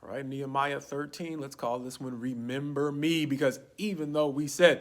All right, Nehemiah 13, let's call this one Remember Me, because even though we said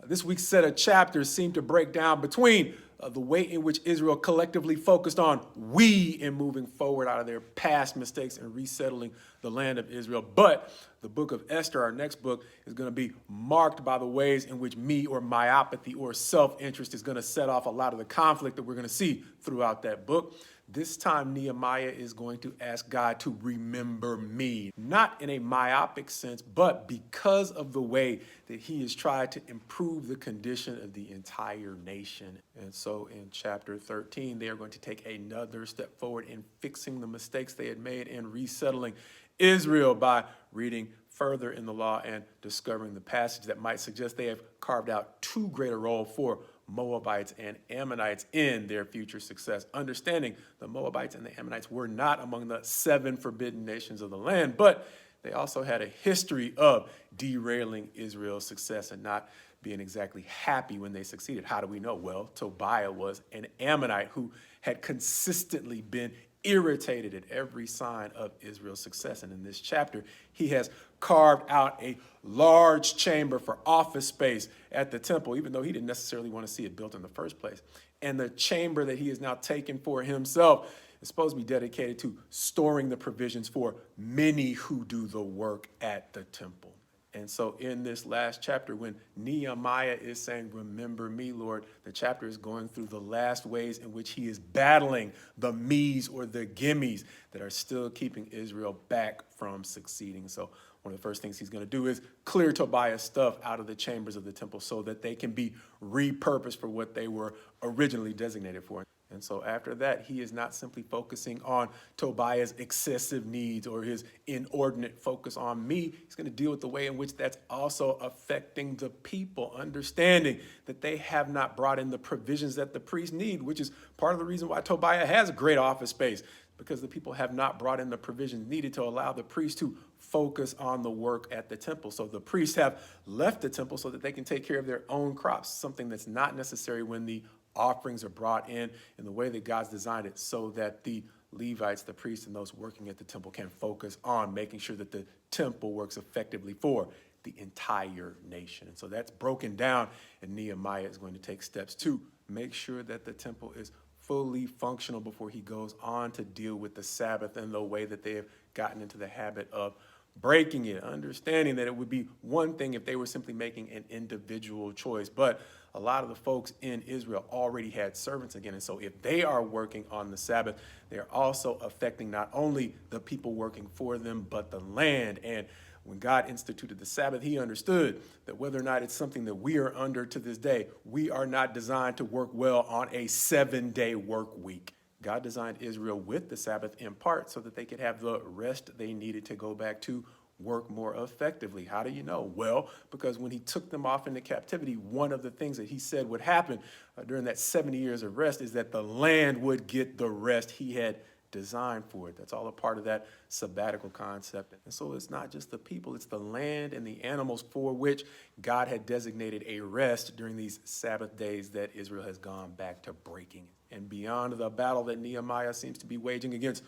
this week's set of chapters seem to break down between the way in which Israel collectively focused on we in moving forward out of their past mistakes and resettling the land of Israel. But the book of Esther, our next book, is going to be marked by the ways in which me or myopathy or self-interest is going to set off a lot of the conflict that we're going to see throughout that book. This time, Nehemiah is going to ask God to remember me, not in a myopic sense, but because of the way that he has tried to improve the condition of the entire nation. And so in chapter 13, they are going to take another step forward in fixing the mistakes they had made and resettling Israel by reading further in the law and discovering the passage that might suggest they have carved out too great a role for Moabites and Ammonites in their future success. Understanding the Moabites and the Ammonites were not among the 7 forbidden nations of the land, but they also had a history of derailing Israel's success and not being exactly happy when they succeeded. How do we know? Well, Tobiah was an Ammonite who had consistently been irritated at every sign of Israel's success. And in this chapter, he has carved out a large chamber for office space at the temple, even though he didn't necessarily want to see it built in the first place. And the chamber that he has now taken for himself is supposed to be dedicated to storing the provisions for many who do the work at the temple. And so in this last chapter, when Nehemiah is saying, remember me, Lord, the chapter is going through the last ways in which he is battling the me's or the gimmies that are still keeping Israel back from succeeding. So one of the first things he's going to do is clear Tobiah's stuff out of the chambers of the temple so that they can be repurposed for what they were originally designated for. And so after that, he is not simply focusing on Tobiah's excessive needs or his inordinate focus on me. He's going to deal with the way in which that's also affecting the people, understanding that they have not brought in the provisions that the priests need, which is part of the reason why Tobiah has a great office space, because the people have not brought in the provisions needed to allow the priests to focus on the work at the temple. So the priests have left the temple so that they can take care of their own crops, something that's not necessary when the offerings are brought in the way that God's designed it, so that the Levites, the priests, and those working at the temple can focus on making sure that the temple works effectively for the entire nation. And so that's broken down, and Nehemiah is going to take steps to make sure that the temple is fully functional before he goes on to deal with the Sabbath and the way that they have gotten into the habit of breaking it, understanding that it would be one thing if they were simply making an individual choice. But a lot of the folks in Israel already had servants again. And so if they are working on the Sabbath, they're also affecting not only the people working for them, but the land. And when God instituted the Sabbath, he understood that whether or not it's something that we are under to this day, we are not designed to work well on a 7-day work week. God designed Israel with the Sabbath in part so that they could have the rest they needed to go back to work more effectively. How do you know? Well, because when he took them off into captivity, one of the things that he said would happen during that 70 years of rest is that the land would get the rest he had designed for it. That's all a part of that sabbatical concept. And so it's not just the people, it's the land and the animals for which God had designated a rest during these Sabbath days that Israel has gone back to breaking. And beyond the battle that Nehemiah seems to be waging against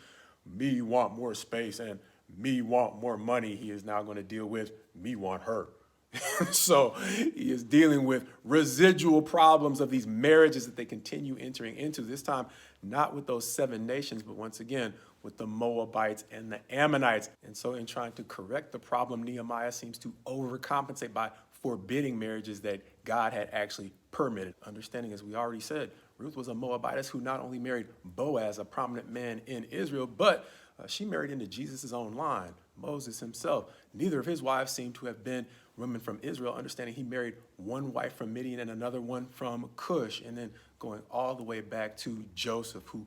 me want more space and me want more money, he is now going to deal with me want her. So he is dealing with residual problems of these marriages that they continue entering into, this time not with those 7 nations, but once again with the Moabites and the Ammonites. And so in trying to correct the problem, Nehemiah seems to overcompensate by forbidding marriages that God had actually permitted. Understanding, as we already said, Ruth was a Moabitess who not only married Boaz, a prominent man in Israel, but she married into Jesus' own line, Moses himself. Neither of his wives seem to have been women from Israel, understanding he married one wife from Midian and another one from Cush, and then going all the way back to Joseph, who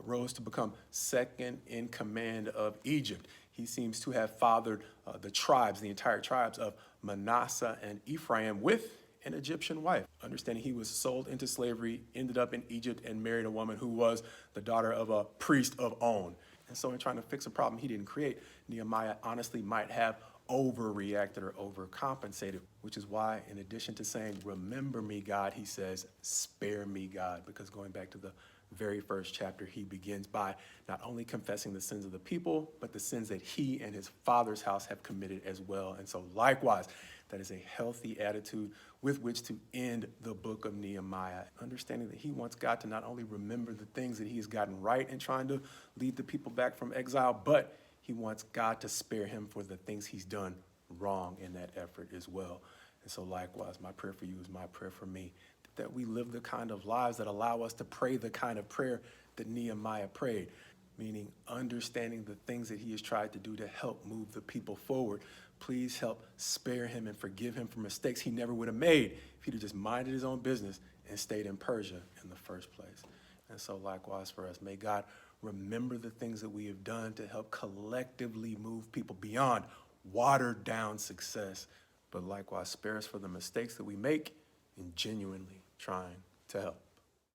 rose to become second in command of Egypt. He seems to have fathered the entire tribes of Manasseh and Ephraim with an Egyptian wife. Understanding he was sold into slavery, ended up in Egypt, and married a woman who was the daughter of a priest of On. And so in trying to fix a problem he didn't create, Nehemiah honestly might have overreacted or overcompensated, which is why, in addition to saying, remember me, God, he says, spare me, God, because going back to the very first chapter, he begins by not only confessing the sins of the people, but the sins that he and his father's house have committed as well. And so likewise, that is a healthy attitude with which to end the book of Nehemiah, understanding that he wants God to not only remember the things that he has gotten right in trying to lead the people back from exile, but he wants God to spare him for the things he's done wrong in that effort as well. And so likewise, my prayer for you is my prayer for me, that we live the kind of lives that allow us to pray the kind of prayer that Nehemiah prayed, meaning understanding the things that he has tried to do to help move the people forward. Please help spare him and forgive him for mistakes he never would have made if he'd have just minded his own business and stayed in Persia in the first place. And so likewise for us, may God remember the things that we have done to help collectively move people beyond watered down success, but likewise spare us for the mistakes that we make in genuinely trying to help.